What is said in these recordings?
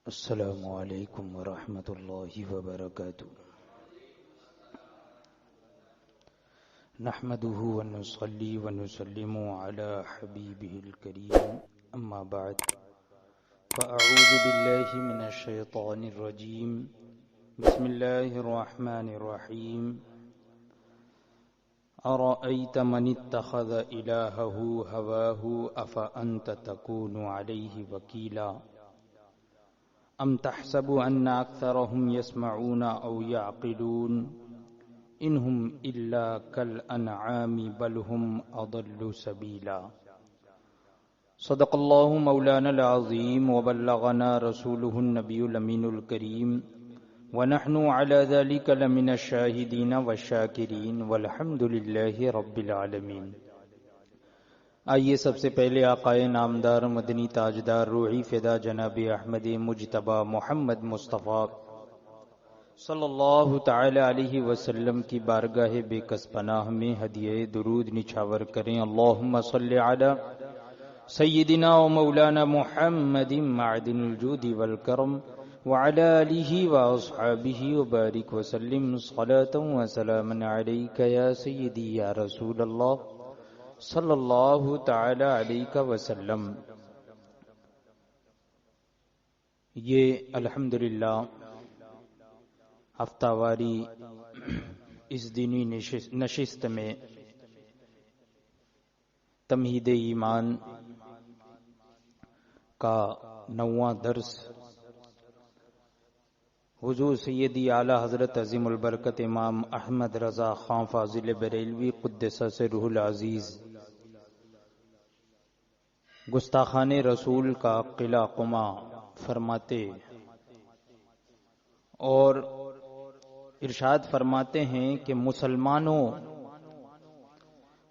السلام علیکم ورحمۃ اللہ وبرکاتہ نحمده ونصلي ونسلم على حبیبه الکریم اما بعد فاعوذ باللہ من الشیطان الرجیم بسم اللہ الرحمن الرحیم ارأیت من اتخذ الہہ ہواہ افانت تکون علیہ وکیلا ام تحسب ان اکثرهم يسمعون او يعقلون انهم الا كالانعام بل هم اضل سبيلا صدق الله مولانا العظيم وبلغنا رسوله النبي الامين الكريم ونحن على ذلك لمن الشاهدين والشاكرين والحمد لله رب العالمين۔ آئیے سب سے پہلے آقائے نامدار مدنی تاجدار روحی فدا جناب احمد مجتبی محمد مصطفیٰ صلی اللہ تعالی علیہ وسلم کی بارگاہ بے کس پناہ میں ہدیہ درود نچھاور کریں۔ اللہم صلی علی سیدنا و مولانا محمد معدن الجود والکرم وعلی آلہ واصحابہ وبارک وسلم صلاة و سلاما علیک یا سیدی یا رسول اللہ صلی اللہ تعالی علیہ وسلم۔ یہ الحمدللہ ہفتہ واری اس دینی نشست میں تمہید ایمان کا 9واں درس حضور سیدی اعلیٰ حضرت عظیم البرکت امام احمد رضا خان فاضل بریلوی قدس سرہ العزیز گستاخان رسول کا قلعہ قمع فرماتے اور ارشاد فرماتے ہیں کہ مسلمانوں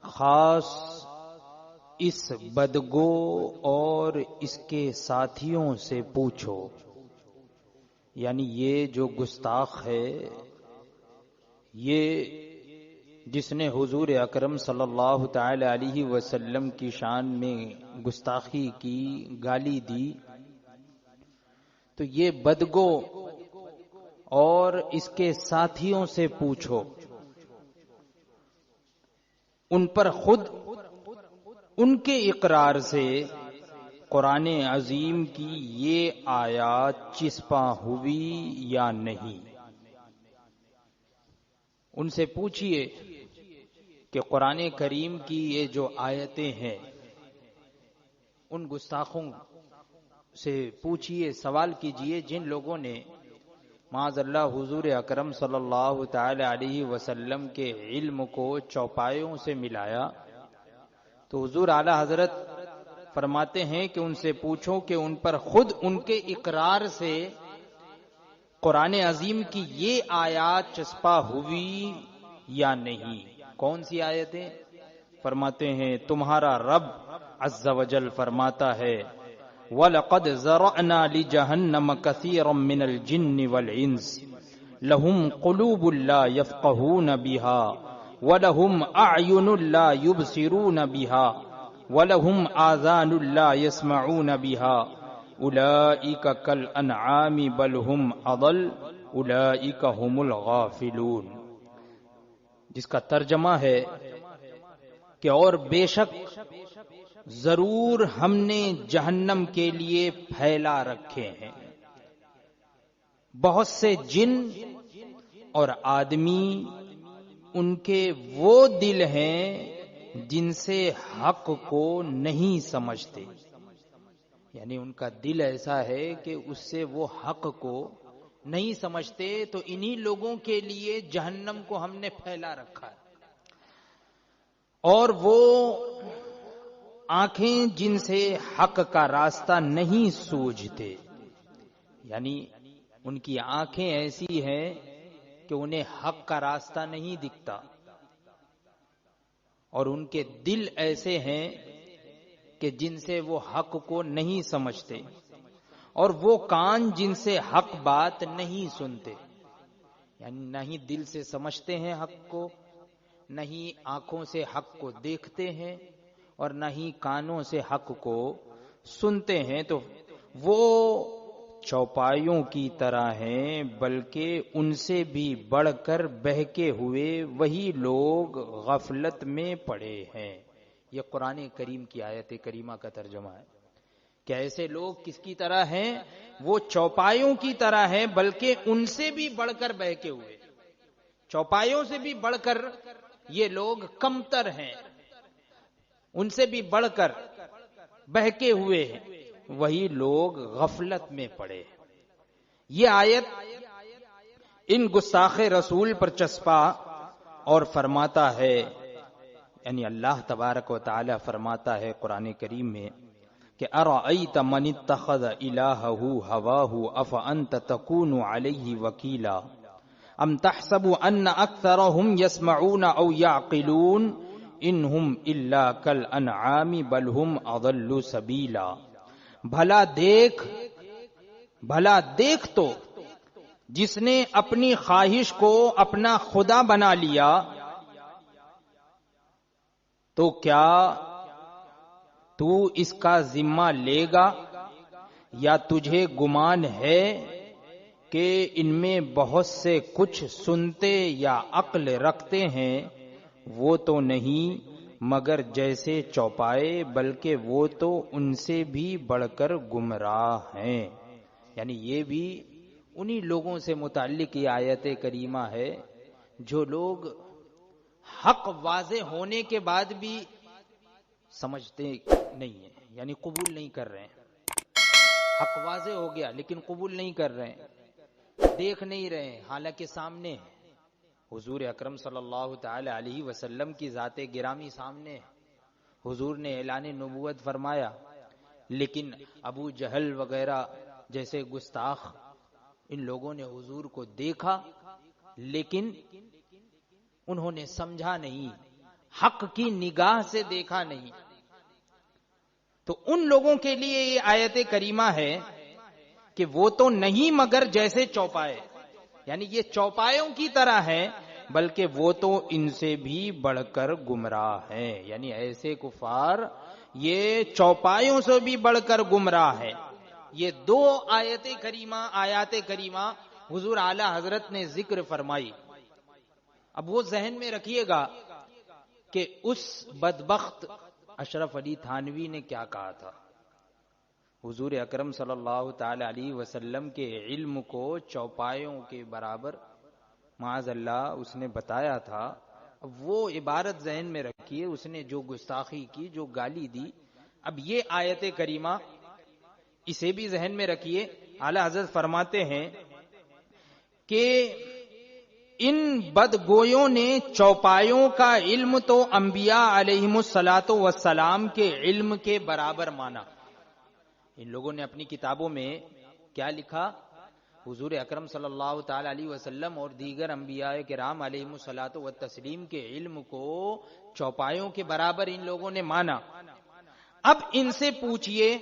خاص اس بدگو اور اس کے ساتھیوں سے پوچھو، یعنی یہ جو گستاخ ہے، یہ جس نے حضور اکرم صلی اللہ تعالی علیہ وسلم کی شان میں گستاخی کی، گالی دی، تو یہ بدگو اور اس کے ساتھیوں سے پوچھو، ان پر خود ان کے اقرار سے قرآن عظیم کی یہ آیات چسپاں ہوئی یا نہیں۔ ان سے پوچھئے کہ قرآن کریم کی یہ جو آیتیں ہیں، ان گستاخوں سے پوچھئے، سوال کیجئے جن لوگوں نے معاذ اللہ حضور اکرم صلی اللہ تعالی علیہ وسلم کے علم کو چوپایوں سے ملایا، تو حضور اعلیٰ حضرت فرماتے ہیں کہ ان سے پوچھو کہ ان پر خود ان کے اقرار سے قرآن عظیم کی یہ آیات چسپاں ہوئی یا نہیں۔ کون سی آیتیں؟ فرماتے ہیں تمہارا رب عز و جل فرماتا ہے وَلَقَدْ ذَرَأْنَا لِجَهَنَّمَ كَثِيرًا مِّنَ الْجِنِّ وَالْإِنسِ لَهُمْ قُلُوبٌ لَّا يَفْقَهُونَ بِهَا وَلَهُمْ أَعْيُنٌ لَّا يُبْصِرُونَ بِهَا وَلَهُمْ آذَانٌ لَّا يَسْمَعُونَ بِهَا أُولَٰئِكَ كَالْأَنْعَامِ بَلْ هُمْ أَضَلُّ أُولَٰئِكَ هُمُ الْغَافِلُونَ، جس کا ترجمہ ہے کہ اور بے شک ضرور ہم نے جہنم کے لیے پھیلا رکھے ہیں بہت سے جن اور آدمی، ان کے وہ دل ہیں جن سے حق کو نہیں سمجھتے، یعنی ان کا دل ایسا ہے کہ اس سے وہ حق کو نہیں سمجھتے، تو انہی لوگوں کے لیے جہنم کو ہم نے پھیلا رکھا ہے۔ اور وہ آنکھیں جن سے حق کا راستہ نہیں سوجھتے، یعنی ان کی آنکھیں ایسی ہیں کہ انہیں حق کا راستہ نہیں دکھتا، اور ان کے دل ایسے ہیں کہ جن سے وہ حق کو نہیں سمجھتے، اور وہ کان جن سے حق بات نہیں سنتے، یعنی نہ ہی دل سے سمجھتے ہیں حق کو، نہ ہی آنکھوں سے حق کو دیکھتے ہیں، اور نہ ہی کانوں سے حق کو سنتے ہیں، تو وہ چوپایوں کی طرح ہیں بلکہ ان سے بھی بڑھ کر بہکے ہوئے وہی لوگ غفلت میں پڑے ہیں. یہ قرآن کریم کی آیت کریمہ کا ترجمہ ہے کہ ایسے لوگ کس کی طرح ہیں؟ وہ چوپایوں کی طرح ہیں بلکہ ان سے بھی بڑھ کر بہکے ہوئے. چوپایوں سے بھی بڑھ کر یہ لوگ کمتر ہیں، ان سے بھی بڑھ کر بہکے ہوئے ہیں وہی لوگ غفلت میں پڑے. یہ آیت ان گستاخ رسول پر چسپا اور فرماتا ہے، یعنی اللہ تبارک و تعالی فرماتا ہے قرآن کریم میں کہ ارأیت من اتخذ الہہ ہواہ افانت تکون علیہ وکیلا ام تحسب ان اکثرهم یسمعون او یعقلون انہم الا کالانعام بل ہم اضل سبیلا. بھلا دیکھ تو جس نے اپنی خواہش کو اپنا خدا بنا لیا، تو کیا تو اس کا ذمہ لے گا؟ یا تجھے گمان ہے کہ ان میں بہت سے کچھ سنتے یا عقل رکھتے ہیں؟ وہ تو نہیں مگر جیسے چوپائے، بلکہ وہ تو ان سے بھی بڑھ کر گمراہ ہیں. یعنی یہ بھی انہی لوگوں سے متعلق یہ آیت کریمہ ہے جو لوگ حق واضح ہونے کے بعد بھی سمجھتے نہیں ہیں، یعنی قبول نہیں کر رہے ہیں. حق واضح ہو گیا لیکن قبول نہیں کر رہے ہیں، دیکھ نہیں رہے ہیں، حالانکہ سامنے ہے. حضور اکرم صلی اللہ تعالی علیہ وسلم کی ذات گرامی سامنے ہے، حضور نے اعلان نبوت فرمایا، لیکن ابو جہل وغیرہ جیسے گستاخ ان لوگوں نے حضور کو دیکھا لیکن انہوں نے سمجھا نہیں، حق کی نگاہ سے دیکھا نہیں. تو ان لوگوں کے لیے یہ آیت کریمہ ہے کہ وہ تو نہیں مگر جیسے چوپائے، یعنی یہ چوپایوں کی طرح ہے بلکہ وہ تو ان سے بھی بڑھ کر گمراہ ہیں. یعنی ایسے کفار یہ چوپایوں سے بھی بڑھ کر گمراہ ہے. یہ دو آیات کریمہ حضور اعلی حضرت نے ذکر فرمائی. اب وہ ذہن میں رکھیے گا کہ اس بدبخت اشرف علی تھانوی نے کیا کہا تھا. حضور اکرم صلی اللہ تعالی علیہ وسلم کے علم کو چوپایوں کے برابر معاذ اللہ اس نے بتایا تھا. وہ عبارت ذہن میں رکھیے، اس نے جو گستاخی کی، جو گالی دی. اب یہ آیت کریمہ اسے بھی ذہن میں رکھیے. اعلی حضرت فرماتے ہیں کہ ان بدگویوں نے چوپایوں کا علم تو انبیاء علیہم الصلاۃ والسلام کے علم کے برابر مانا. ان لوگوں نے اپنی کتابوں میں کیا لکھا؟ حضور اکرم صلی اللہ تعالی علیہ وسلم اور دیگر انبیاء کرام علیہم الصلاۃ والتسلیم کے علم کو چوپایوں کے برابر ان لوگوں نے مانا. اب ان سے پوچھئے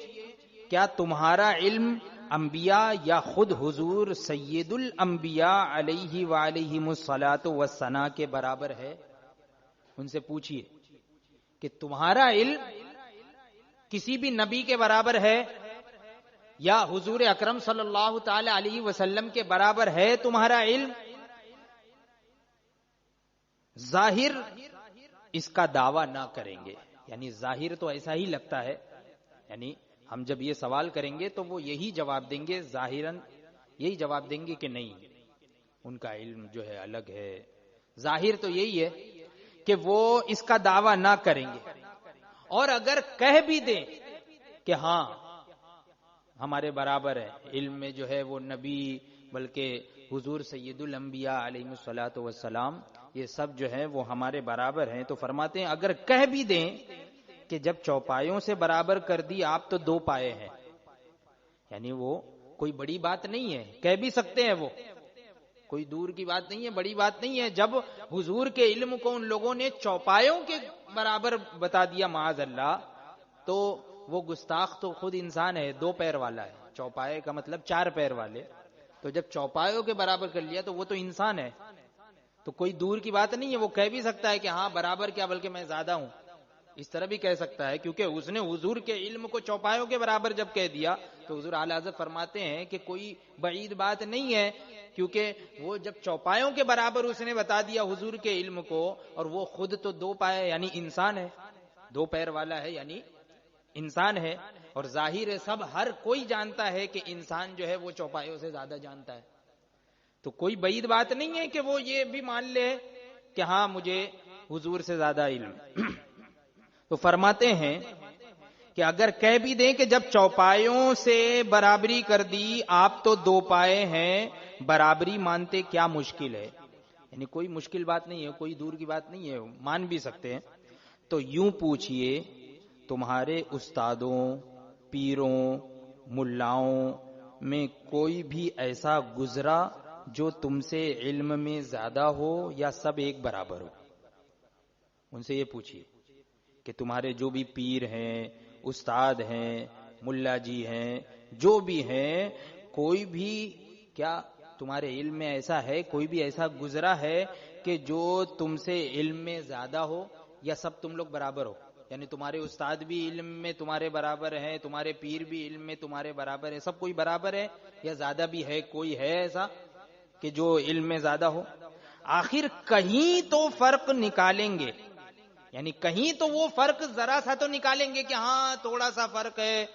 کیا تمہارا علم انبیاء یا خود حضور سید الانبیاء علیہ وآلہم الصلاۃ والثناء کے برابر ہے؟ ان سے پوچھئے کہ تمہارا علم کسی بھی نبی کے برابر ہے یا حضور اکرم صلی اللہ تعالی علیہ وسلم کے برابر ہے تمہارا علم؟ ظاہر اس کا دعویٰ نہ کریں گے، یعنی ظاہر تو ایسا ہی لگتا ہے، یعنی ہم جب یہ سوال کریں گے تو وہ یہی جواب دیں گے، ظاہراً یہی جواب دیں گے کہ نہیں، ان کا علم جو ہے الگ ہے. ظاہر تو یہی ہے کہ وہ اس کا دعویٰ نہ کریں گے، اور اگر کہہ بھی دیں کہ ہاں ہمارے برابر ہے علم میں، جو ہے وہ نبی بلکہ حضور سید الانبیاء علیہ الصلوۃ والسلام یہ سب جو ہے وہ ہمارے برابر ہیں، تو فرماتے ہیں اگر کہہ بھی دیں کہ جب چوپایوں سے برابر کر دی آپ تو دو پائے ہیں، یعنی وہ کوئی بڑی بات نہیں ہے، کہہ بھی سکتے ہیں، وہ کوئی دور کی بات نہیں ہے، بڑی بات نہیں ہے. جب حضور کے علم کو ان لوگوں نے چوپایوں کے برابر بتا دیا معاذ اللہ، تو وہ گستاخ تو خود انسان ہے، دو پیر والا ہے. چوپائے کا مطلب چار پیر والے، تو جب چوپایوں کے برابر کر لیا تو وہ تو انسان ہے، تو کوئی دور کی بات نہیں ہے. وہ کہہ بھی سکتا ہے کہ ہاں برابر کیا بلکہ میں زیادہ ہوں. اس طرح بھی کہہ سکتا ہے، کیونکہ اس نے حضور کے علم کو چوپایوں کے برابر جب کہہ دیا تو حضور اعلی حضرت فرماتے ہیں کہ کوئی بعید بات نہیں ہے، کیونکہ وہ جب چوپایوں کے برابر اس نے بتا دیا حضور کے علم کو، اور وہ خود تو دو پائے یعنی انسان ہے، دو پیر والا ہے یعنی انسان ہے، اور ظاہر ہے سب ہر کوئی جانتا ہے کہ انسان جو ہے وہ چوپایوں سے زیادہ جانتا ہے، تو کوئی بعید بات نہیں ہے کہ وہ یہ بھی مان لے کہ ہاں مجھے حضور سے زیادہ علم۔ تو فرماتے ہیں کہ اگر کہہ بھی دیں کہ جب چوپایوں سے برابری کر دی، آپ تو دو پائے ہیں، برابری مانتے کیا مشکل ہے، یعنی کوئی مشکل بات نہیں ہے، کوئی دور کی بات نہیں ہے، مان بھی سکتے ہیں۔ تو یوں پوچھئے تمہارے استادوں، پیروں، ملاؤں میں کوئی بھی ایسا گزرا جو تم سے علم میں زیادہ ہو، یا سب ایک برابر ہو؟ ان سے یہ پوچھئے کہ تمہارے جو بھی پیر ہیں، استاد ہیں، ملا جی ہیں، جو بھی ہیں، کوئی بھی کیا تمہارے علم میں ایسا ہے، کوئی بھی ایسا گزرا ہے کہ جو تم سے علم میں زیادہ ہو، یا سب تم لوگ برابر ہو؟ یعنی تمہارے استاد بھی علم میں تمہارے برابر ہیں، تمہارے پیر بھی علم میں تمہارے برابر ہے، سب کوئی برابر ہے، یا زیادہ بھی ہے، کوئی ہے ایسا کہ جو علم میں زیادہ ہو؟ آخر کہیں تو فرق نکالیں گے، یعنی کہیں تو وہ فرق ذرا سا تو نکالیں گے کہ ہاں تھوڑا سا فرق ہے،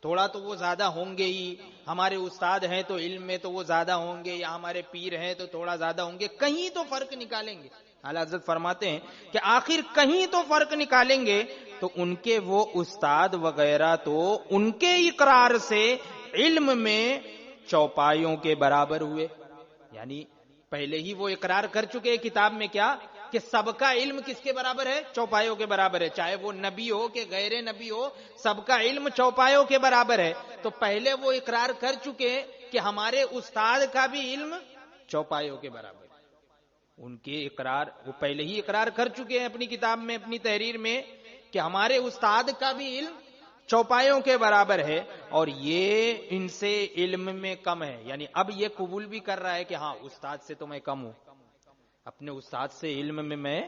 تھوڑا تو وہ زیادہ ہوں گے ہی، ہمارے استاد ہیں تو علم میں تو وہ زیادہ ہوں گے، یا ہمارے پیر ہیں تو تھوڑا زیادہ ہوں گے، کہیں تو فرق نکالیں گے۔ اعلیٰ حضرت فرماتے ہیں کہ آخر کہیں تو فرق نکالیں گے، تو ان کے وہ استاد وغیرہ تو ان کے اقرار سے علم میں چوپایوں کے برابر ہوئے، یعنی پہلے ہی وہ اقرار کر چکے کتاب میں کیا کہ سب کا علم کس کے برابر ہے؟ چوپایوں کے برابر ہے، چاہے وہ نبی ہو کہ غیر نبی ہو، سب کا علم چوپایوں کے برابر ہے۔ تو پہلے وہ اقرار کر چکے کہ ہمارے استاد کا بھی علم چوپایوں کے برابر ہے، ان کے اقرار وہ پہلے ہی اقرار کر چکے ہیں اپنی کتاب میں، اپنی تحریر میں، کہ ہمارے استاد کا بھی علم چوپایوں کے برابر ہے، اور یہ ان سے علم میں کم ہے، یعنی اب یہ قبول بھی کر رہا ہے کہ ہاں استاد سے تو میں کم ہوں، اپنے استاد سے علم میں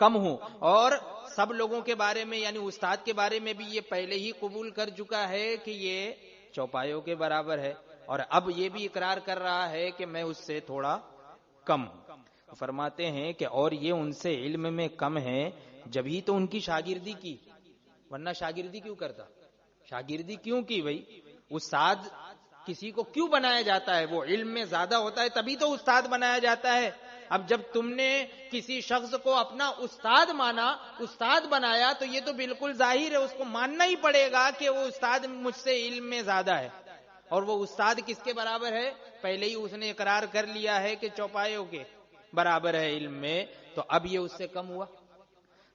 کم ہوں، اور سب لوگوں کے بارے میں یعنی استاد کے بارے میں بھی یہ پہلے ہی قبول کر چکا ہے کہ یہ چوپایوں کے برابر ہے، اور اب یہ بھی اقرار کر رہا ہے کہ میں اس سے تھوڑا کم ہوں۔ فرماتے ہیں کہ اور یہ ان سے علم میں کم ہے، جبھی تو ان کی شاگردی کی، ورنہ شاگردی کیوں کرتا؟ شاگردی کیوں کی بھائی؟ استاد کسی کو کیوں بنایا جاتا ہے؟ وہ علم میں زیادہ ہوتا ہے تبھی تو استاد بنایا جاتا ہے۔ اب جب تم نے کسی شخص کو اپنا استاد مانا، استاد بنایا، تو یہ تو بالکل ظاہر ہے اس کو ماننا ہی پڑے گا کہ وہ استاد مجھ سے علم میں زیادہ ہے، اور وہ استاد کس کے برابر ہے؟ پہلے ہی اس نے اقرار کر لیا ہے کہ چوپایوں کے برابر ہے علم میں، تو اب یہ اس سے کم ہوا؟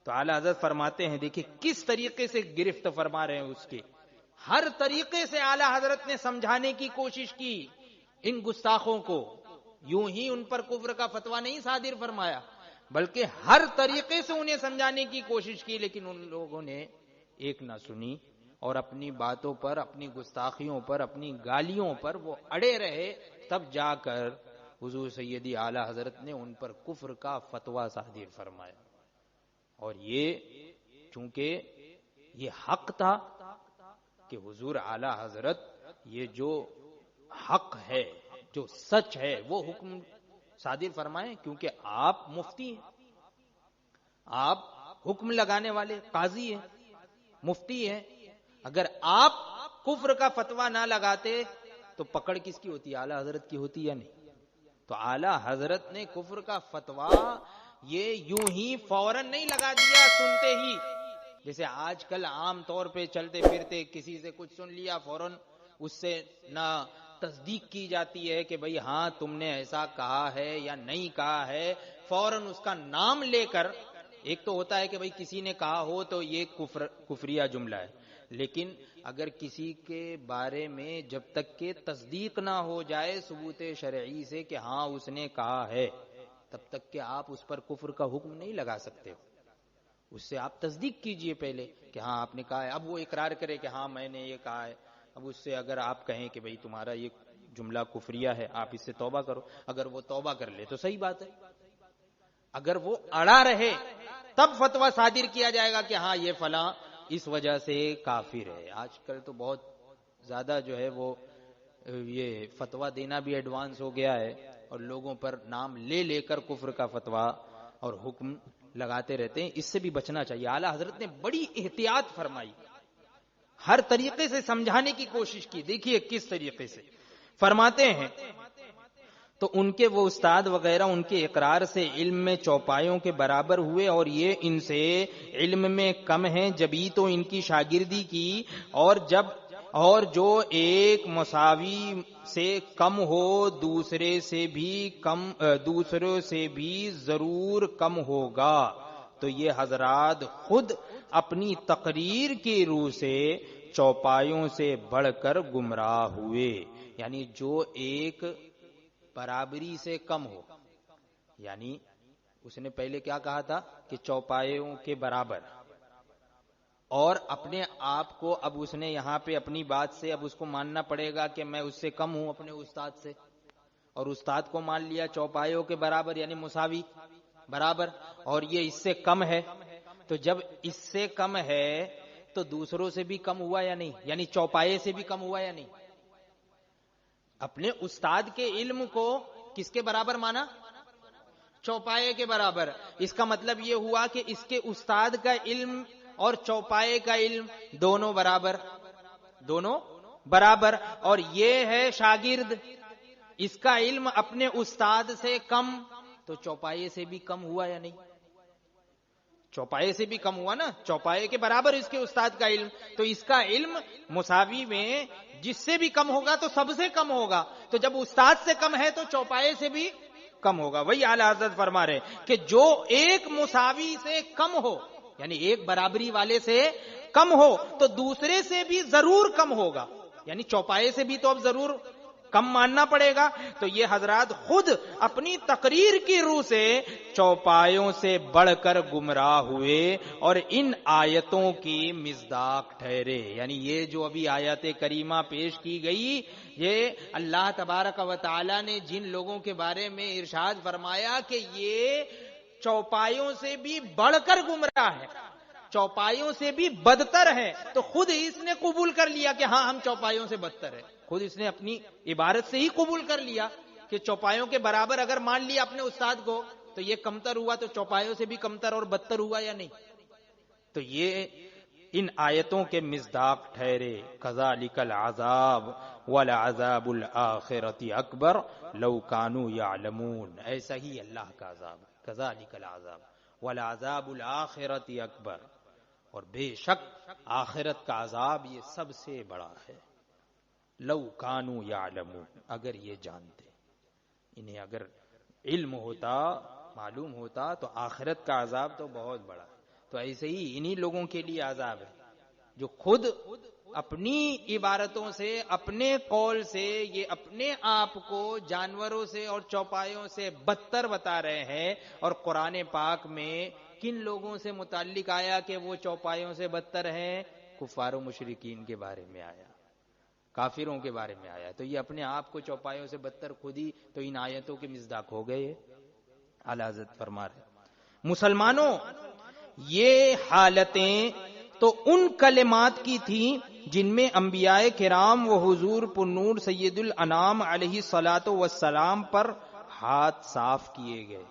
تو اعلیٰ حضرت فرماتے ہیں دیکھیں کس طریقے سے گرفت فرما رہے ہیں اس کے، ہر طریقے سے اعلیٰ حضرت نے سمجھانے کی کوشش کی ان گستاخوں کو، یوں ہی ان پر کفر کا فتویٰ نہیں صادر فرمایا، بلکہ ہر طریقے سے انہیں سمجھانے کی کوشش کی، لیکن ان لوگوں نے ایک نہ سنی، اور اپنی باتوں پر، اپنی گستاخیوں پر، اپنی گالیوں پر وہ اڑے رہے، تب جا کر حضور سیدی اعلیٰ حضرت نے ان پر کفر کا فتویٰ صادر فرمایا۔ اور یہ چونکہ یہ حق تھا کہ حضور اعلیٰ حضرت یہ جو حق ہے، جو سچ ہے، وہ حکم صادر فرمائیں، کیونکہ آپ مفتی ہیں، آپ حکم لگانے والے قاضی ہیں، مفتی ہیں، اگر آپ کفر کا فتویٰ نہ لگاتے تو پکڑ کس کی ہوتی؟ اعلیٰ حضرت کی ہوتی یا نہیں؟ تو اعلیٰ حضرت نے کفر کا فتویٰ یہ یوں ہی فوراً نہیں لگا دیا سنتے ہی، جیسے آج کل عام طور پہ چلتے پھرتے کسی سے کچھ سن لیا، فوراً اس سے نہ تصدیق کی جاتی ہے کہ بھئی ہاں تم نے ایسا کہا ہے یا نہیں کہا ہے، فوراً اس کا نام لے کر، ایک تو ہوتا ہے کہ بھئی کسی نے کہا ہو تو یہ کفریہ جملہ ہے، لیکن اگر کسی کے بارے میں جب تک کہ تصدیق نہ ہو جائے ثبوت شرعی سے کہ ہاں اس نے کہا ہے، تب تک کہ آپ اس پر کفر کا حکم نہیں لگا سکتے، اس سے آپ تصدیق کیجئے پہلے کہ ہاں آپ نے کہا ہے، اب وہ اقرار کرے کہ ہاں میں نے یہ کہا ہے، اب اس سے اگر آپ کہیں کہ بھئی تمہارا یہ جملہ کفریہ ہے، آپ اس سے توبہ کرو، اگر وہ توبہ کر لے تو صحیح بات ہے، اگر وہ اڑا رہے تب فتویٰ صادر کیا جائے گا کہ ہاں یہ فلاں اس وجہ سے کافر ہے. آج کل تو بہت زیادہ جو ہے وہ یہ فتویٰ دینا بھی ایڈوانس ہو گیا ہے اور لوگوں پر نام لے لے کر کفر کا فتویٰ اور حکم لگاتے رہتے ہیں. اس سے بھی بچنا چاہیے. اعلیٰ حضرت نے بڑی احتیاط فرمائی, ہر طریقے سے سمجھانے کی کوشش کی. دیکھیے کس طریقے سے فرماتے ہیں. تو ان کے وہ استاد وغیرہ ان کے اقرار سے علم میں چوپایوں کے برابر ہوئے اور یہ ان سے علم میں کم ہیں, جبھی تو ان کی شاگردی کی. اور جو ایک مساوی سے کم ہو دوسرے سے بھی ضرور کم ہوگا. تو یہ حضرات خود اپنی تقریر کی روح سے چوپایوں سے بڑھ کر گمراہ ہوئے. یعنی جو ایک برابری سے کم ہو, یعنی اس نے پہلے کیا کہا تھا کہ چوپایوں کے برابر, اور اپنے آپ کو اب اس نے یہاں پہ اپنی بات سے اب اس کو ماننا پڑے گا کہ میں اس سے کم ہوں اپنے استاد سے, اور استاد کو مان لیا چوپایوں کے برابر یعنی مساوی برابر, اور یہ اس سے کم ہے. تو جب اس سے کم ہے تو دوسروں سے بھی کم ہوا یا نہیں, یعنی چوپائے سے بھی کم ہوا یا نہیں. اپنے استاد کے علم کو کس کے برابر مانا؟ چوپائے کے برابر. اس کا مطلب یہ ہوا کہ اس کے استاد کا علم اور چوپائے کا علم دونوں برابر. اور یہ ہے شاگرد, اس کا علم اپنے استاد سے کم, تو چوپائے سے بھی کم ہوا یا نہیں؟ چوپائے سے بھی کم ہوا نا, چوپائے کے برابر اس کے استاد کا علم, تو اس کا علم مساوی میں جس سے بھی کم ہوگا تو سب سے کم ہوگا. تو جب استاد سے کم ہے تو چوپائے سے بھی کم ہوگا. وہی اعلیٰ حضرت فرما رہے کہ جو ایک مساوی سے کم ہو, یعنی ایک برابری والے سے کم ہو, تو دوسرے سے بھی ضرور کم ہوگا, یعنی چوپائے سے بھی تو اب ضرور کم ماننا پڑے گا. تو یہ حضرات خود اپنی تقریر کی روح سے چوپایوں سے بڑھ کر گمراہ ہوئے اور ان آیتوں کی مصداق ٹھہرے. یعنی یہ جو ابھی آیت کریمہ پیش کی گئی, یہ اللہ تبارک و تعالی نے جن لوگوں کے بارے میں ارشاد فرمایا کہ یہ چوپایوں سے بھی بڑھ کر گمراہ ہے, چوپایوں سے بھی بدتر ہے, تو خود اس نے قبول کر لیا کہ ہاں ہم چوپایوں سے بدتر ہے. خود اس نے اپنی عبارت سے ہی قبول کر لیا کہ چوپایوں کے برابر اگر مان لیا اپنے استاد کو تو یہ کمتر ہوا, تو چوپایوں سے بھی کمتر اور بدتر ہوا یا نہیں؟ تو یہ ان آیتوں کے مصداق ٹھہرے. کذالک العذاب ولعذاب الآخرۃ اکبر لو کانوا یعلمون. ایسا ہی اللہ کا عذاب ہے, کذالک العذاب ولعذاب الآخرۃ اکبر, اور بے شک آخرت کا عذاب یہ سب سے بڑا ہے. لو کانوا یعلمون, اگر یہ جانتے, انہیں اگر علم ہوتا معلوم ہوتا تو آخرت کا عذاب تو بہت بڑا. تو ایسے ہی انہی لوگوں کے لیے عذاب ہے جو خود اپنی عبارتوں سے اپنے قول سے یہ اپنے آپ کو جانوروں سے اور چوپایوں سے بدتر بتا رہے ہیں. اور قرآن پاک میں کن لوگوں سے متعلق آیا کہ وہ چوپایوں سے بدتر ہیں؟ کفار و مشرکین کے بارے میں آیا, کافروں کے بارے میں آیا. تو یہ اپنے آپ کو چوپایوں سے بدتر خود ہی تو ان آیتوں کے مصداق ہو گئے. اعلیٰ حضرت فرما رہے مسلمانوں یہ حالتیں تو ان کلمات کی تھیں جن میں انبیاء کرام و حضور پرنور سید الانام علیہ الصلاۃ والسلام پر ہاتھ صاف کیے گئے.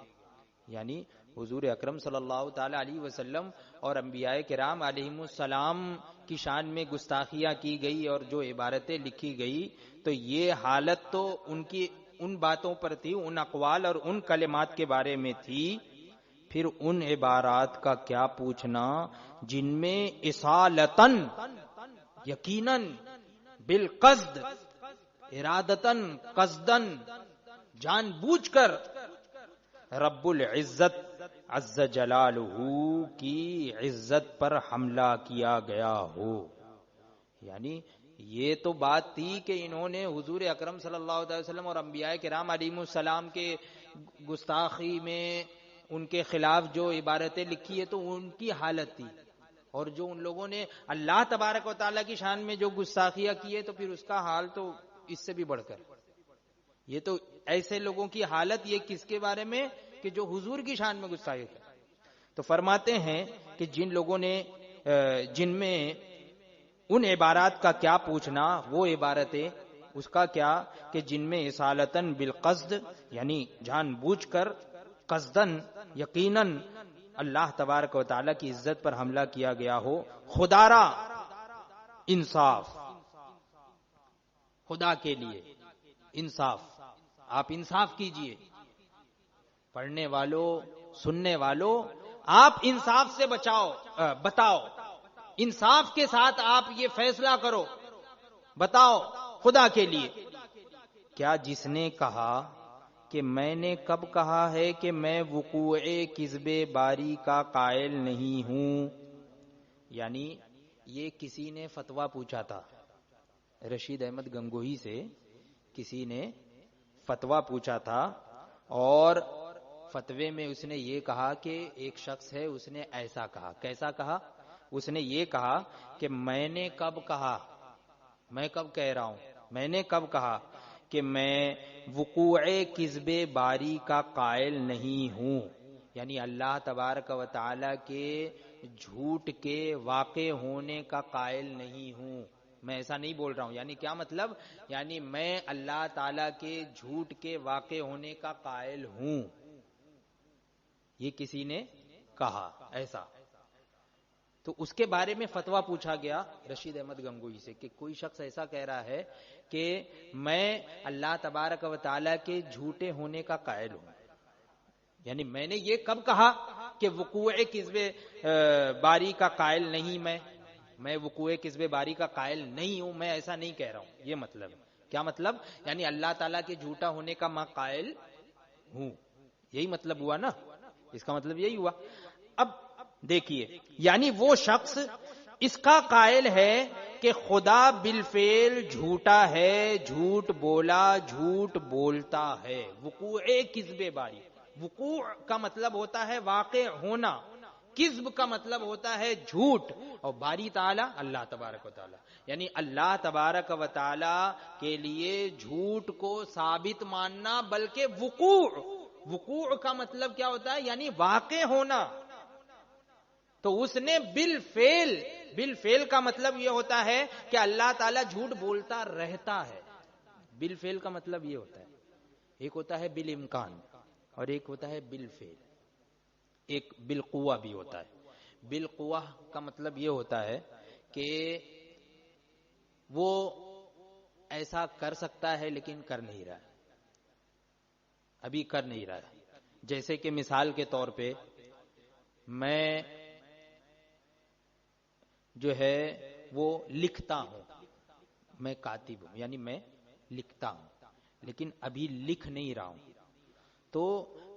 یعنی حضور اکرم صلی اللہ تعالی علیہ وسلم اور انبیاء کرام علیہم السلام کی شان میں گستاخیاں کی گئی اور جو عبارتیں لکھی گئی, تو یہ حالت تو ان کی ان باتوں پر تھی, ان اقوال اور ان کلمات کے بارے میں تھی. پھر ان عبارات کا کیا پوچھنا جن میں اصالتاً یقیناً بالقصد ارادتاً قصداً جان بوجھ کر رب العزت عز جلالہ کی عزت پر حملہ کیا گیا ہو. یعنی یہ تو بات تھی کہ انہوں نے حضور اکرم صلی اللہ علیہ وسلم اور انبیاء کرام علیہم السلام کے گستاخی میں ان کے خلاف جو عبارتیں لکھی ہے تو ان کی حالت تھی, اور جو ان لوگوں نے اللہ تبارک و تعالیٰ کی شان میں جو گستاخیاں کی ہے تو پھر اس کا حال تو اس سے بھی بڑھ کر. یہ تو ایسے لوگوں کی حالت یہ کس کے بارے میں کہ جو حضور کی شان میں گستاخی کرتے. تو فرماتے ہیں کہ جن لوگوں نے جن میں ان عبارات کا کیا پوچھنا، وہ عبارتیں اس کا کیا کہ جن میں اصالتاً بالقصد یعنی جان بوجھ کر، قصدن یقیناً اللہ تبارک و تعالی کی عزت پر حملہ کیا گیا ہو، خدارا انصاف، خدا کے لیے انصاف. آپ انصاف کیجئے، پڑھنے والوں سننے والوں آپ انصاف سے بتاؤ، انصاف کے ساتھ آپ یہ فیصلہ کرو، بتاؤ خدا کے لیے. کیا جس نے کہا کہ میں نے کب کہا ہے کہ میں وقوع کذب باری کا قائل نہیں ہوں، یعنی یہ کسی نے فتویٰ پوچھا تھا رشید احمد گنگوہی سے، کسی نے فتویٰ پوچھا تھا اور فتوے میں اس نے یہ کہا کہ ایک شخص ہے اس نے ایسا کہا. کیسا کہا؟ اس نے یہ کہا کہ میں نے کب کہا، میں کب کہہ رہا ہوں، میں نے کب کہا کہ میں وقوع کذب باری کا قائل نہیں ہوں، یعنی اللہ تبارک و تعالی کے جھوٹ کے واقع ہونے کا قائل نہیں ہوں، میں ایسا نہیں بول رہا ہوں. یعنی کیا مطلب؟ یعنی میں اللہ تعالی کے جھوٹ کے واقع ہونے کا قائل ہوں، یہ کسی نے کہا ایسا. تو اس کے بارے میں فتویٰ پوچھا گیا رشید احمد گنگوہی سے کہ کوئی شخص ایسا کہہ رہا ہے کہ میں اللہ تبارک و تعالی کے جھوٹے ہونے کا قائل ہوں، یعنی میں نے یہ کب کہا کہ وقوع کذب باری کا قائل نہیں، میں وقوع کذب باری کا قائل نہیں ہوں، میں ایسا نہیں کہہ رہا ہوں. یہ مطلب کیا مطلب؟ یعنی اللہ تعالیٰ کے جھوٹا ہونے کا میں قائل ہوں، یہی مطلب ہوا نا، اس کا مطلب یہی ہوا. اب دیکھیے، یعنی وہ شخص اس کا قائل ہے کہ خدا بالفعل جھوٹا ہے، جھوٹ بولا، جھوٹ بولتا ہے. وقوع کذب باری، وقوع کا مطلب ہوتا ہے واقع ہونا، کذب کا مطلب ہوتا ہے جھوٹ، اور باری تعالی اللہ تبارک و تعالی، یعنی اللہ تبارک و تعالی کے لیے جھوٹ کو ثابت ماننا، بلکہ وقوع کا مطلب کیا ہوتا ہے؟ یعنی واقع ہونا. تو اس نے بالفعل کا مطلب یہ ہوتا ہے کہ اللہ تعالیٰ جھوٹ بولتا رہتا ہے. بالفعل کا مطلب یہ ہوتا ہے، ایک ہوتا ہے بالامکان اور ایک ہوتا ہے بالفعل، ایک بالقوہ بھی ہوتا ہے. بالقوہ کا مطلب یہ ہوتا ہے کہ وہ ایسا کر سکتا ہے لیکن کر نہیں رہا ہے، ابھی کر نہیں رہا ہے. جیسے کہ مثال کے طور پہ میں جو ہے وہ لکھتا ہوں، میں کاتب ہوں، یعنی میں لکھتا ہوں لیکن ابھی لکھ نہیں رہا ہوں. تو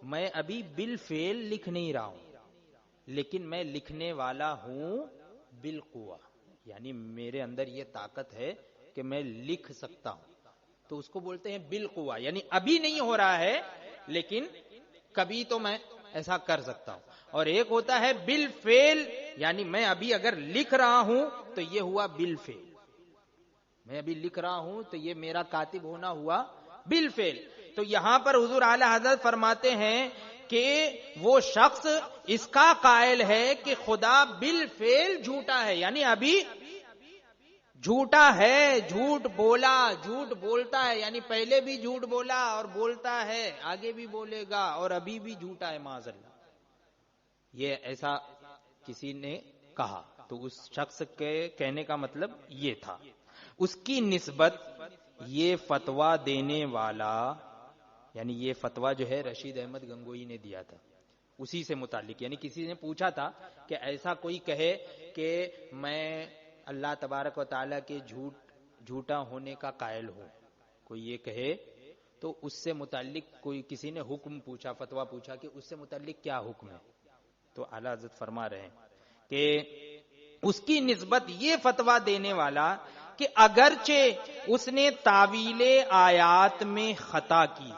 میں ابھی بالفعل لکھ نہیں رہا ہوں لیکن میں لکھنے والا ہوں بالقوہ، یعنی میرے اندر یہ طاقت ہے کہ میں لکھ سکتا ہوں. تو اس کو بولتے ہیں بالقوہ، یعنی ابھی نہیں ہو رہا ہے لیکن کبھی تو میں ایسا کر سکتا ہوں. اور ایک ہوتا ہے بالفعل، یعنی میں ابھی اگر لکھ رہا ہوں تو یہ ہوا بالفعل، میں ابھی لکھ رہا ہوں تو یہ میرا کاتب ہونا ہوا بالفعل. تو یہاں پر حضور اعلی حضرت فرماتے ہیں کہ وہ شخص اس کا قائل ہے کہ خدا بالفعل جھوٹا ہے، یعنی ابھی جھوٹا ہے، جھوٹ بولا، جھوٹ بولتا ہے، یعنی پہلے بھی جھوٹ بولا اور بولتا ہے، آگے بھی بولے گا اور ابھی بھی جھوٹا ہے معاذ اللہ. یہ ایسا کسی نے کہا تو اس شخص کے کہنے کا مطلب یہ تھا. اس کی نسبت یہ فتویٰ دینے والا، یعنی یہ فتویٰ جو ہے رشید احمد گنگوہی نے دیا تھا اسی سے متعلق، یعنی کسی نے پوچھا تھا کہ ایسا کوئی کہے کہ میں اللہ تبارک و تعالیٰ کے جھوٹا ہونے کا قائل ہوں، کوئی یہ کہے تو اس سے متعلق کوئی کسی نے حکم پوچھا، فتویٰ پوچھا کہ اس سے متعلق کیا حکم ہے. تو اعلیٰ حضرت فرما رہے ہیں کہ اس کی نسبت یہ فتویٰ دینے والا کہ اگرچہ اس نے تعویل آیات میں خطا کی،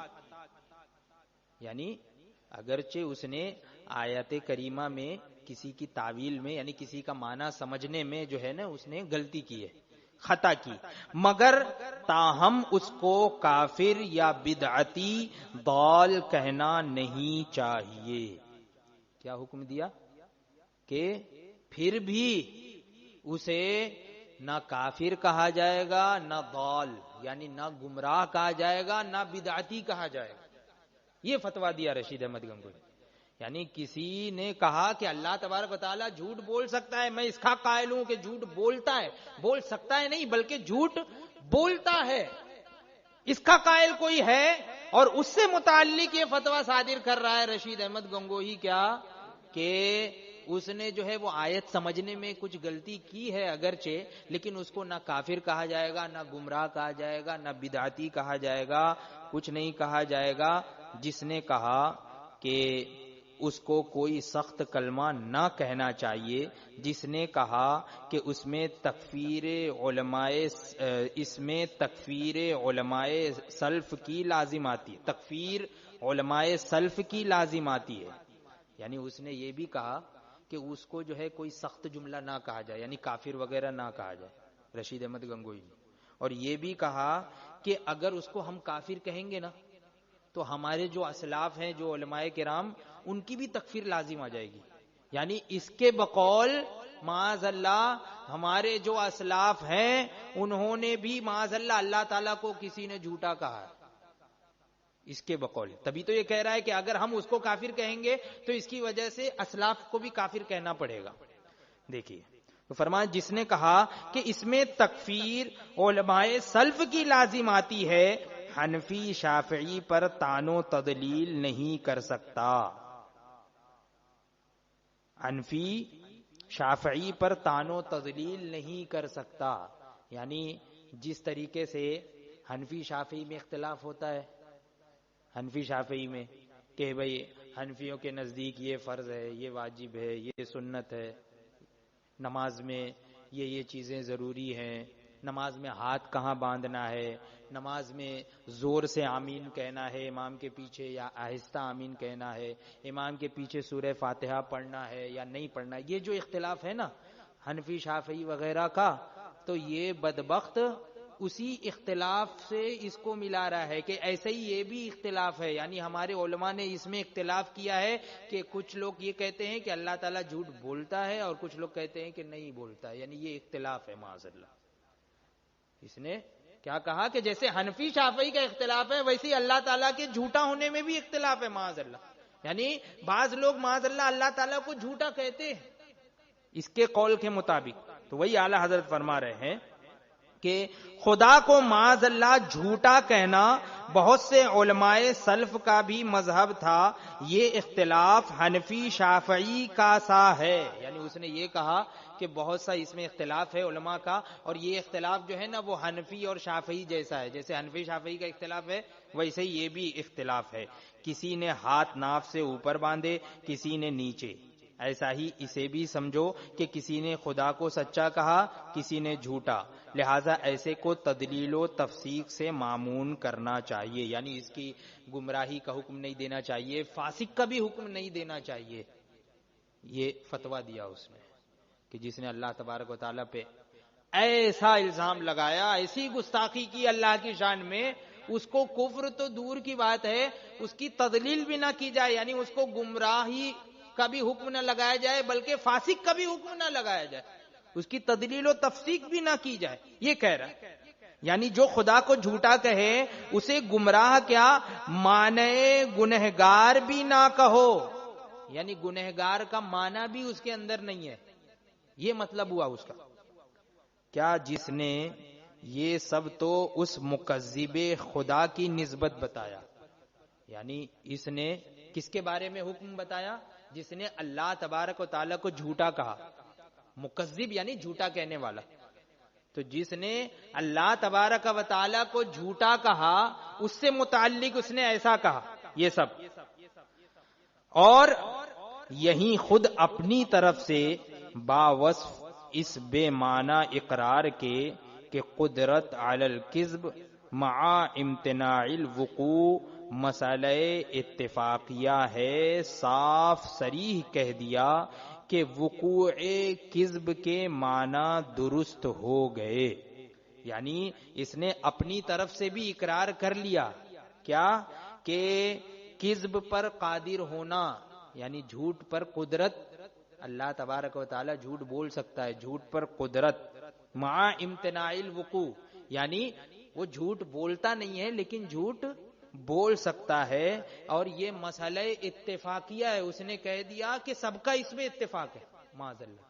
یعنی اگرچہ اس نے آیت کریمہ میں کسی کی تعویل میں، یعنی کسی کا معنی سمجھنے میں جو ہے نا اس نے غلطی کی ہے، خطا کی، مگر تاہم اس کو کافر یا بدعتی ضال کہنا نہیں چاہیے۔ کیا حکم دیا؟ کہ پھر بھی اسے نہ کافر کہا جائے گا، نہ ضال یعنی نہ گمراہ کہا جائے گا، نہ بدعتی کہا جائے گا۔ یہ فتویٰ دیا رشید احمد گنگوئی۔ یعنی کسی نے کہا کہ اللہ تبارک و تعالیٰ جھوٹ بول سکتا ہے، میں اس کا قائل ہوں کہ جھوٹ بولتا ہے، بول سکتا ہے نہیں بلکہ جھوٹ بولتا ہے، اس کا قائل کوئی ہے اور اس سے متعلق یہ فتویٰ صادر کر رہا ہے رشید احمد گنگوہی، کیا کہ اس نے جو ہے وہ آیت سمجھنے میں کچھ غلطی کی ہے اگرچہ، لیکن اس کو نہ کافر کہا جائے گا، نہ گمراہ کہا جائے گا، نہ بدعتی کہا جائے گا، کچھ نہیں کہا جائے گا۔ جس نے کہا کہ اس کو کوئی سخت کلمہ نہ کہنا چاہیے، جس نے کہا کہ اس میں تکفیر علماء سلف کی لازم آتی ہے، تکفیر علماء سلف کی لازم آتی ہے، یعنی اس نے یہ بھی کہا کہ اس کو جو ہے کوئی سخت جملہ نہ کہا جائے، یعنی کافر وغیرہ نہ کہا جائے رشید احمد گنگوئی نے، اور یہ بھی کہا کہ اگر اس کو ہم کافر کہیں گے نا تو ہمارے جو اسلاف ہیں، جو علماء کرام، ان کی بھی تکفیر لازم آ جائے گی، یعنی اس کے بقول معاذ اللہ ہمارے جو اسلاف ہیں انہوں نے بھی معاذ اللہ اللہ تعالیٰ کو کسی نے جھوٹا کہا ہے، اس کے بقول۔ تبھی تو یہ کہہ رہا ہے کہ اگر ہم اس کو کافر کہیں گے تو اس کی وجہ سے اسلاف کو بھی کافر کہنا پڑے گا۔ دیکھیے تو فرمایا جس نے کہا کہ اس میں تکفیر علماء سلف کی لازم آتی ہے، حنفی شافعی پر طعن و تدلیل نہیں کر سکتا، حنفی شافعی پر طعن و تدلیل نہیں کر سکتا، یعنی جس طریقے سے حنفی شافعی میں اختلاف ہوتا ہے، حنفی شافعی میں کہ بھئی حنفیوں کے نزدیک یہ فرض ہے، یہ واجب ہے، یہ سنت ہے، نماز میں یہ چیزیں ضروری ہیں، نماز میں ہاتھ کہاں باندھنا ہے، نماز میں زور سے آمین کہنا ہے امام کے پیچھے یا آہستہ آمین کہنا ہے، امام کے پیچھے سورہ فاتحہ پڑھنا ہے یا نہیں پڑھنا، یہ جو اختلاف ہے نا حنفی شافعی وغیرہ کا، تو یہ بدبخت اسی اختلاف سے اس کو ملا رہا ہے کہ ایسے ہی یہ بھی اختلاف ہے، یعنی ہمارے علماء نے اس میں اختلاف کیا ہے کہ کچھ لوگ یہ کہتے ہیں کہ اللہ تعالیٰ جھوٹ بولتا ہے اور کچھ لوگ کہتے ہیں کہ نہیں بولتا ہے، یعنی یہ اختلاف ہے معاذ اللہ۔ اس نے کیا کہا کہ جیسے حنفی شافعی کا اختلاف ہے ویسے اللہ تعالیٰ کے جھوٹا ہونے میں بھی اختلاف ہے معاذ اللہ، یعنی بعض لوگ معاذ اللہ تعالیٰ کو جھوٹا کہتے ہیں اس کے قول کے مطابق۔ تو وہی اعلیٰ حضرت فرما رہے ہیں کہ خدا کو معاذ اللہ جھوٹا کہنا بہت سے علماء سلف کا بھی مذہب تھا، یہ اختلاف حنفی شافعی کا سا ہے، یعنی اس نے یہ کہا کہ بہت سا اس میں اختلاف ہے علماء کا، اور یہ اختلاف جو ہے نا وہ حنفی اور شافعی جیسا ہے، جیسے حنفی شافعی کا اختلاف ہے ویسے ہی یہ بھی اختلاف ہے، کسی نے ہاتھ ناف سے اوپر باندھے، کسی نے نیچے، ایسا ہی اسے بھی سمجھو کہ کسی نے خدا کو سچا کہا، کسی نے جھوٹا، لہذا ایسے کو تدلیل و تفسیق سے معمون کرنا چاہیے، یعنی اس کی گمراہی کا حکم نہیں دینا چاہیے، فاسق کا بھی حکم نہیں دینا چاہیے۔ یہ فتویٰ دیا اس نے کہ جس نے اللہ تبارک و تعالیٰ پہ ایسا الزام لگایا، ایسی گستاخی کی اللہ کی شان میں، اس کو کفر تو دور کی بات ہے اس کی تدلیل بھی نہ کی جائے، یعنی اس کو گمراہی کا بھی حکم نہ لگایا جائے بلکہ فاسق کا بھی حکم نہ لگایا جائے، اس کی تدلیل و تفسیق بھی نہ کی جائے، یہ کہہ رہا ہے۔ یعنی جو خدا کو جھوٹا کہے اسے گمراہ کیا معنی گنہگار بھی نہ کہو، یعنی گنہگار کا معنی بھی اس کے اندر نہیں ہے، یہ مطلب ہوا اس کا۔ کیا جس نے یہ سب تو اس مکذب خدا کی نسبت بتایا، یعنی اس نے کس کے بارے میں حکم بتایا؟ جس نے اللہ تبارک و تعالیٰ کو جھوٹا کہا، مکذب یعنی جھوٹا کہنے والا، تو جس نے اللہ تبارک و تعالیٰ کو جھوٹا کہا اس سے متعلق اس نے ایسا کہا، یہ سب، اور یہی خود اپنی طرف سے باوصف اس بے معنی اقرار کے کہ قدرت علی الکذب مع امتناع الوقوع مسئلہ اتفاقیہ ہے، صاف صریح کہہ دیا کہ وقوع کذب کے معنی درست ہو گئے، یعنی اس نے اپنی طرف سے بھی اقرار کر لیا کیا کہ کذب پر قادر ہونا، یعنی جھوٹ پر قدرت، اللہ تبارک و تعالی جھوٹ بول سکتا ہے، جھوٹ پر قدرت، مع امتناع الوقوع، یعنی وہ جھوٹ بولتا نہیں ہے لیکن جھوٹ بول سکتا ہے، اور یہ مسئلہ اتفاقیہ ہے، اس نے کہہ دیا کہ سب کا اس میں اتفاق ہے، معاذ اللہ،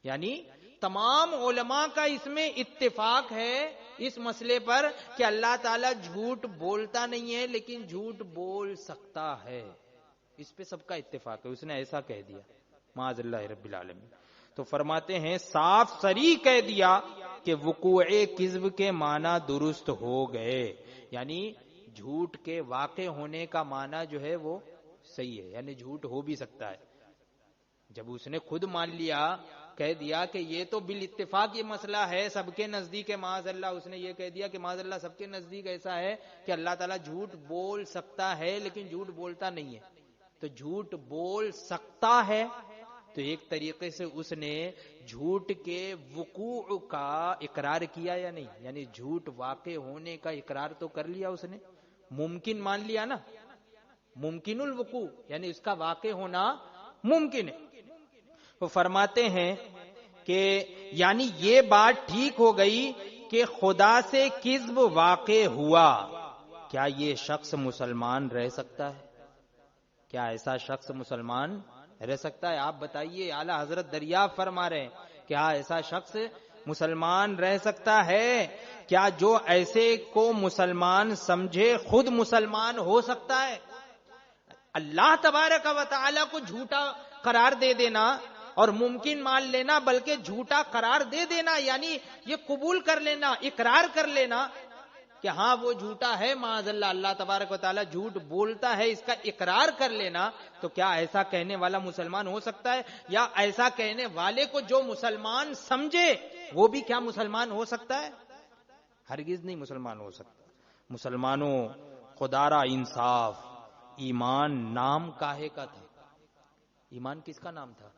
یعنی تمام علماء کا اس میں اتفاق ہے اس مسئلے پر کہ اللہ تعالیٰ جھوٹ بولتا نہیں ہے لیکن جھوٹ بول سکتا ہے، اس پہ سب کا اتفاق ہے، اس نے ایسا کہہ دیا، معاذ اللہ رب العالمین۔ تو فرماتے ہیں صاف صریح کہہ دیا کہ وقوع کذب کے معنی درست ہو گئے، یعنی جھوٹ کے واقع ہونے کا معنی جو ہے وہ صحیح ہے، یعنی جھوٹ ہو بھی سکتا ہے۔ جب اس نے خود مان لیا، کہہ دیا کہ یہ تو بالاتفاق یہ مسئلہ ہے سب کے نزدیک ہے، معاذ اللہ، اس نے یہ کہہ دیا کہ معاذ اللہ سب کے نزدیک ایسا ہے کہ اللہ تعالیٰ جھوٹ بول سکتا ہے لیکن جھوٹ بولتا نہیں ہے، تو جھوٹ بول سکتا ہے، تو ایک طریقے سے اس نے جھوٹ کے وقوع کا اقرار کیا یا نہیں، یعنی جھوٹ واقع ہونے کا اقرار تو کر لیا اس نے، ممکن مان لیا نا، ممکن الوقوع، یعنی اس کا واقع ہونا ممکن ہے۔ وہ فرماتے ہیں کہ یعنی یہ بات ٹھیک ہو گئی کہ خدا سے کذب واقع ہوا، کیا یہ شخص مسلمان رہ سکتا ہے؟ کیا ایسا شخص مسلمان رہ سکتا ہے؟ آپ بتائیے، اعلی حضرت دریافت فرما رہے ہیں، کیا ایسا شخص مسلمان رہ سکتا ہے؟ کیا جو ایسے کو مسلمان سمجھے خود مسلمان ہو سکتا ہے؟ اللہ تبارک و تعالی کو جھوٹا قرار دے دینا اور ممکن مان لینا بلکہ جھوٹا قرار دے دینا، یعنی یہ قبول کر لینا، اقرار کر لینا کہ ہاں وہ جھوٹا ہے، معاذ اللہ، اللہ تبارک و تعالی جھوٹ بولتا ہے، اس کا اقرار کر لینا، تو کیا ایسا کہنے والا مسلمان ہو سکتا ہے؟ یا ایسا کہنے والے کو جو مسلمان سمجھے وہ بھی کیا مسلمان ہو سکتا ہے؟ ہرگز نہیں مسلمان ہو سکتا۔ مسلمانوں، خدا را انصاف، ایمان نام کاہے کا تھا؟ ایمان کس کا نام تھا؟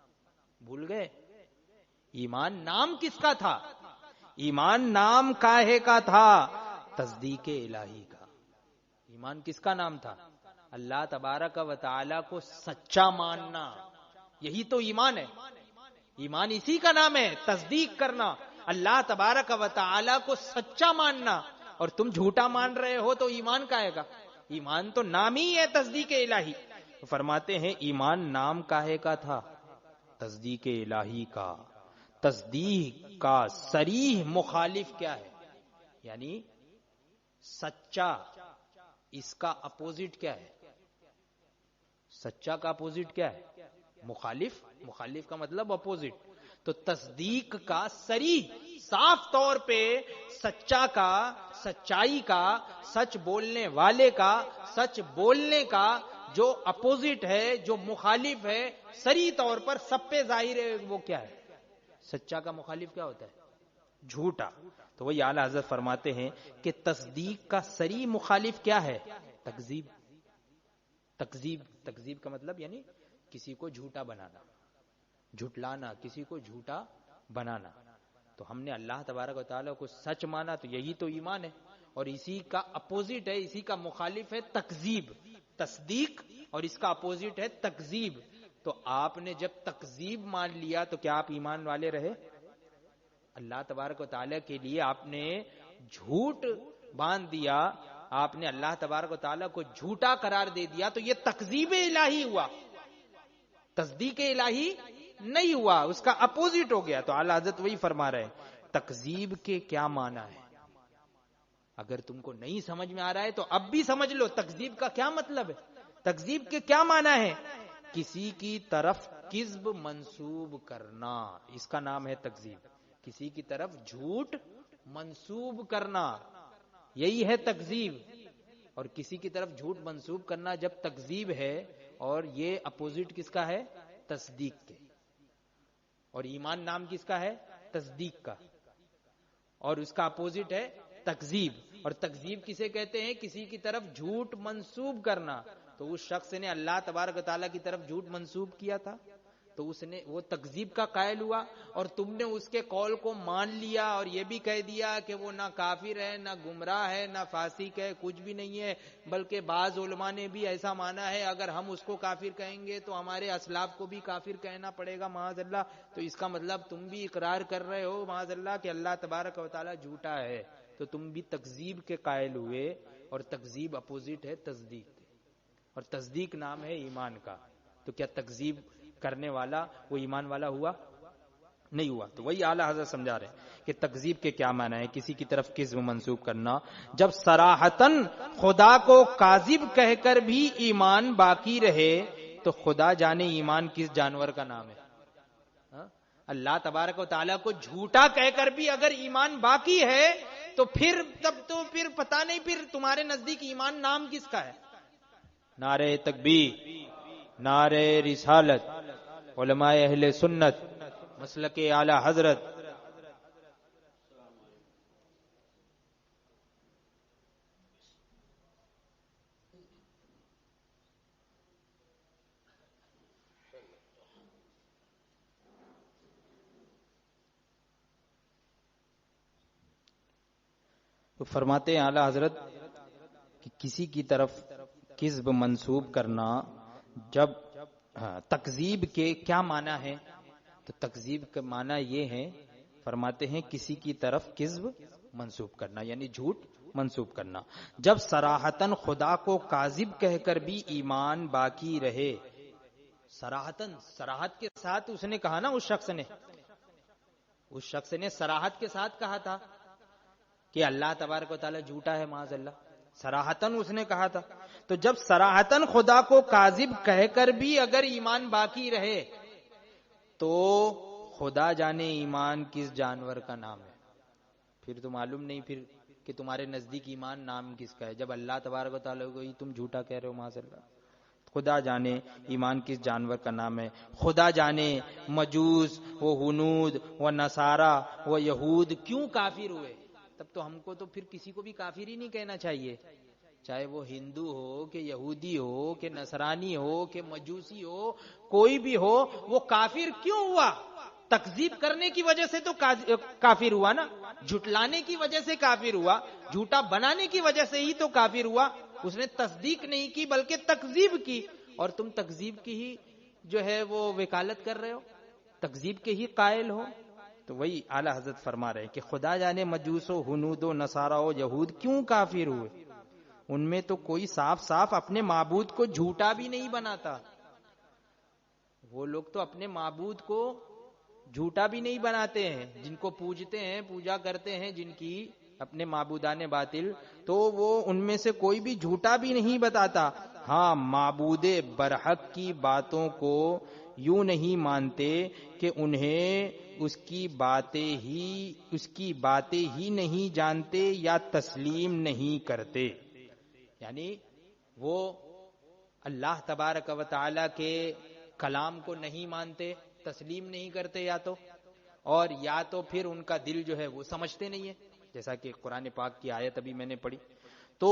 بھول گئے؟ ایمان نام کس کا تھا؟ ایمان نام کاہے کا تھا؟ تصدیق الہی کا۔ ایمان کس کا نام تھا؟ اللہ تبارک و تعالی کو سچا ماننا، یہی تو ایمان ہے۔ ایمان اسی کا نام ہے، تصدیق کرنا، اللہ تبارک و تعالی کو سچا ماننا، اور تم جھوٹا مان رہے ہو تو ایمان کاہے کا؟ ایمان تو نام ہی ہے تصدیق الہی۔ فرماتے ہیں ایمان نام کاہے کا تھا؟ تصدیق الہی کا۔ تصدیق کا صریح مخالف کیا ہے؟ یعنی سچا، اس کا اپوزٹ کیا ہے؟ سچا کا اپوزٹ کیا ہے؟ مخالف۔ مخالف کا مطلب اپوزٹ۔ تو تصدیق کا صریح، صاف طور پہ سچا کا، سچائی کا، سچ بولنے والے کا، سچ بولنے کا جو اپوزٹ ہے، جو مخالف ہے، صریح طور پر سب پہ ظاہر ہے، وہ کیا ہے؟ سچا کا مخالف کیا ہوتا ہے؟ جھوٹا۔ تو وہی اعلیٰ حضرت فرماتے ہیں کہ تصدیق کا صریح مخالف کیا ہے؟ تکذیب۔ تکذیب، تکذیب کا مطلب یعنی کسی کو جھوٹا بنانا، جھٹلانا، کسی کو جھوٹا بنانا۔ تو ہم نے اللہ تبارک و تعالیٰ کو سچ مانا تو یہی تو ایمان ہے، اور اسی کا اپوزٹ ہے، اسی کا مخالف ہے تکذیب۔ تصدیق اور اس کا اپوزٹ ہے تکذیب۔ تو آپ نے جب تکذیب مان لیا تو کیا آپ ایمان والے رہے؟ اللہ تبارک و تعالیٰ کے لیے آپ نے جھوٹ باندھ دیا، آپ نے اللہ تبارک و تعالیٰ کو جھوٹا قرار دے دیا، تو یہ تکذیب الہی ہوا، تصدیق الہی نہیں ہوا، اس کا اپوزٹ ہو گیا۔ تو اعلیٰ حضرت وہی فرما رہے ہیں تکذیب کے کیا معنی ہے۔ اگر تم کو نہیں سمجھ میں آ رہا ہے تو اب بھی سمجھ لو تکذیب کا کیا مطلب ہے، تکذیب کے کیا معنی ہے۔ کسی کی طرف کذب منسوب کرنا، اس کا نام ہے تکذیب۔ کسی کی طرف جھوٹ منسوب کرنا، یہی ہے تکذیب۔ اور کسی کی طرف جھوٹ منسوب کرنا جب تکذیب ہے، اور یہ اپوزٹ کس کا ہے؟ تصدیق کے۔ اور ایمان نام کس کا ہے؟ تصدیق کا، اور اس کا اپوزٹ ہے تکذیب۔ اور تکذیب کسے کہتے ہیں؟ کسی کی طرف جھوٹ منسوب کرنا۔ تو اس شخص نے اللہ تبارک و تعالیٰ کی طرف جھوٹ منسوب کیا تھا، تو اس نے وہ تکذیب کا قائل ہوا اور تم نے اس کے قول کو مان لیا اور یہ بھی کہہ دیا کہ وہ نہ کافر ہے نہ گمراہ ہے نہ فاسق ہے، کچھ بھی نہیں ہے، بلکہ بعض علماء نے بھی ایسا مانا ہے اگر ہم اس کو کافر کہیں گے تو ہمارے اسلاف کو بھی کافر کہنا پڑے گا معاذ اللہ. تو اس کا مطلب تم بھی اقرار کر رہے ہو معاذ اللہ کہ اللہ تبارک و تعالی جھوٹا ہے، تو تم بھی تکذیب کے قائل ہوئے. اور تکذیب اپوزٹ ہے تصدیق کے، اور تصدیق نام ہے ایمان کا. تو کیا تکذیب کرنے والا وہ ایمان والا ہوا؟ نہیں ہوا. تو وہی اعلیٰ حضرت سمجھا رہے ہیں کہ تکذیب کے کیا معنی ہے. کسی کی طرف کذب منسوب کرنا جب صراحتاً خدا کو کاذب کہہ کر بھی ایمان باقی رہے تو خدا جانے ایمان کس جانور کا نام ہے. اللہ تبارک و تعالیٰ کو جھوٹا کہہ کر بھی اگر ایمان باقی ہے تو پھر تب تو پھر پتہ نہیں پھر تمہارے نزدیک ایمان نام کس کا ہے. نعرہ تکبیر، نعرہ رسالت، علماء اہل سنت، مسلک اعلی حضرت. تو فرماتے ہیں اعلی حضرت کہ کسی کی طرف کذب منسوب کرنا جب تکذیب کے کیا معنی ہے. تو تکذیب کا معنی یہ ہے، فرماتے ہیں کسی کی طرف کذب منسوب کرنا یعنی جھوٹ منسوب کرنا جب صراحتاً خدا کو کاذب کہہ کر بھی ایمان باقی رہے. صراحتاً، صراحت کے ساتھ اس نے کہا نا، اس شخص نے صراحت کے ساتھ کہا تھا کہ اللہ تبارک و تعالی جھوٹا ہے معاذ اللہ. صراحتاً اس نے کہا تھا. تو جب صراحتاً خدا کو کاذب کہہ کر بھی اگر ایمان باقی رہے تو خدا جانے ایمان کس جانور کا نام ہے. پھر تو معلوم نہیں پھر کہ تمہارے نزدیک ایمان نام کس کا ہے جب اللہ تبارک و تعالیٰ کو ہی تم جھوٹا کہہ رہے ہو معاذ اللہ. خدا جانے ایمان کس جانور کا نام ہے. خدا جانے مجوس، وہ ہنود، وہ نصارہ، وہ یہود کیوں کافر ہوئے. تب تو ہم کو تو پھر کسی کو بھی کافر ہی نہیں کہنا چاہیے، چاہے وہ ہندو ہو کہ یہودی ہو کہ نصرانی ہو کہ مجوسی ہو، کوئی بھی ہو، وہ کافر کیوں ہوا؟ تکذیب کرنے کی وجہ سے تو کافر ہوا نا، جھٹلانے کی وجہ سے کافر ہوا، جھوٹا بنانے کی وجہ سے ہی تو کافر ہوا. اس نے تصدیق نہیں کی بلکہ تکذیب کی، اور تم تکذیب کی ہی جو ہے وہ وکالت کر رہے ہو، تکذیب کے ہی قائل ہو. تو وہی اعلیٰ حضرت فرما رہے کہ خدا جانے مجوس و ہنود و نصارہ و یہود کیوں کافر ہوئے. ان میں تو کوئی صاف صاف اپنے معبود کو جھوٹا بھی نہیں بناتا. وہ لوگ تو اپنے معبود کو جھوٹا بھی نہیں بناتے ہیں، جن کو پوجتے ہیں، پوجا کرتے ہیں جن کی اپنے معبودان باطل، تو وہ ان میں سے کوئی بھی جھوٹا بھی نہیں بتاتا. ہاں، معبود برحق کی باتوں کو یوں نہیں مانتے کہ انہیں اس کی باتیں ہی نہیں جانتے یا تسلیم نہیں کرتے. یعنی وہ اللہ تبارک و تعالی کے کلام کو نہیں مانتے، تسلیم نہیں کرتے، یا تو پھر ان کا دل جو ہے وہ سمجھتے نہیں ہے، جیسا کہ قرآن پاک کی آیت ابھی میں نے پڑھی. تو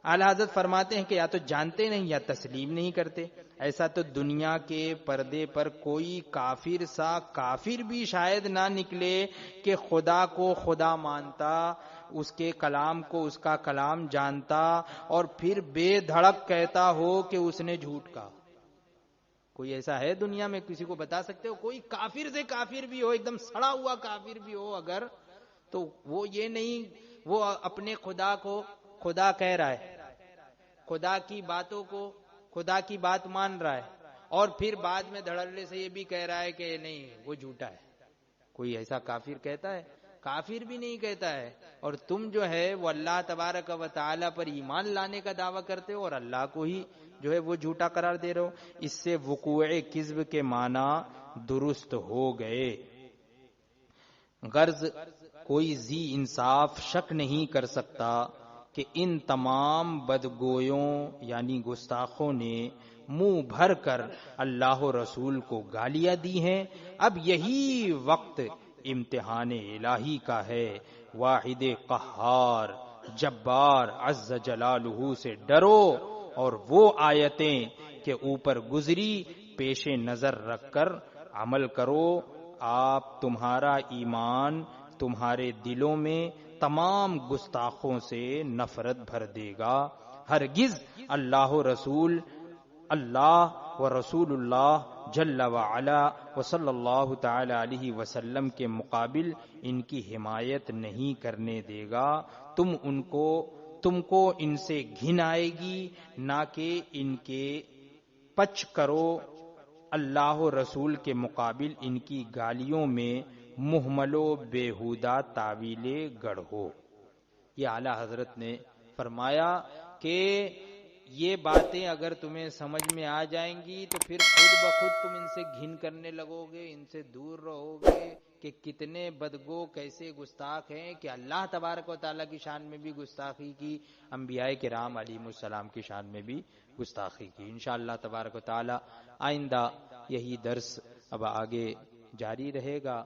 اعلیٰ حضرت فرماتے ہیں کہ یا تو جانتے نہیں یا تسلیم نہیں کرتے. ایسا تو دنیا کے پردے پر کوئی کافر سا کافر بھی شاید نہ نکلے کہ خدا کو خدا مانتا، اس کے کلام کو اس کا کلام جانتا اور پھر بے دھڑک کہتا ہو کہ اس نے جھوٹ کہا. کوئی ایسا ہے دنیا میں؟ کسی کو بتا سکتے ہو؟ کوئی کافر سے کافر بھی ہو، ایک دم سڑا ہوا کافر بھی ہو اگر، تو وہ یہ نہیں، وہ اپنے خدا کو خدا کہہ رہا ہے، خدا کی باتوں کو خدا کی بات مان رہا ہے، اور پھر بعد میں دھڑلے سے یہ بھی کہہ رہا ہے کہ نہیں وہ جھوٹا ہے. کوئی ایسا کافر کہتا ہے؟ کافر بھی نہیں کہتا ہے. اور تم جو ہے وہ اللہ تبارک و تعالی پر ایمان لانے کا دعویٰ کرتے ہو اور اللہ کو ہی جو ہے وہ جھوٹا قرار دے رہے ہو. اس سے وقوع کذب کے معنی درست ہو گئے. غرض کوئی ذی انصاف شک نہیں کر سکتا کہ ان تمام بدگویوں یعنی گستاخوں نے منہ بھر کر اللہ و رسول کو گالیاں دی ہیں. اب یہی وقت امتحان الہی کا ہے. واحد قہار جبار عز جلالہ سے ڈرو اور وہ آیتیں کہ اوپر گزری پیش نظر رکھ کر عمل کرو، آپ تمہارا ایمان تمہارے دلوں میں تمام گستاخوں سے نفرت بھر دے گا۔ ہرگز اللہ و رسول اللہ جل وعلا و صلی اللہ تعالی علیہ وسلم کے مقابل ان کی حمایت نہیں کرنے دے گا۔ تم کو ان سے گھن آئے گی، نہ کہ ان کے پچ کرو، اللہ و رسول کے مقابل ان کی گالیوں میں محمل و بیہودہ تعویلیں گڑھو۔ یہ اعلیٰ حضرت نے فرمایا کہ یہ باتیں اگر تمہیں سمجھ میں آ جائیں گی تو پھر خود بخود تم ان سے گھن کرنے لگو گے، ان سے دور رہو گے کہ کتنے بدگو کیسے گستاخ ہیں، کہ اللہ تبارک و تعالیٰ کی شان میں بھی گستاخی کی، انبیاء کرام علیہم السلام کی شان میں بھی گستاخی کی۔ انشاءاللہ تبارک و تعالیٰ آئندہ یہی درس اب آگے جاری رہے گا۔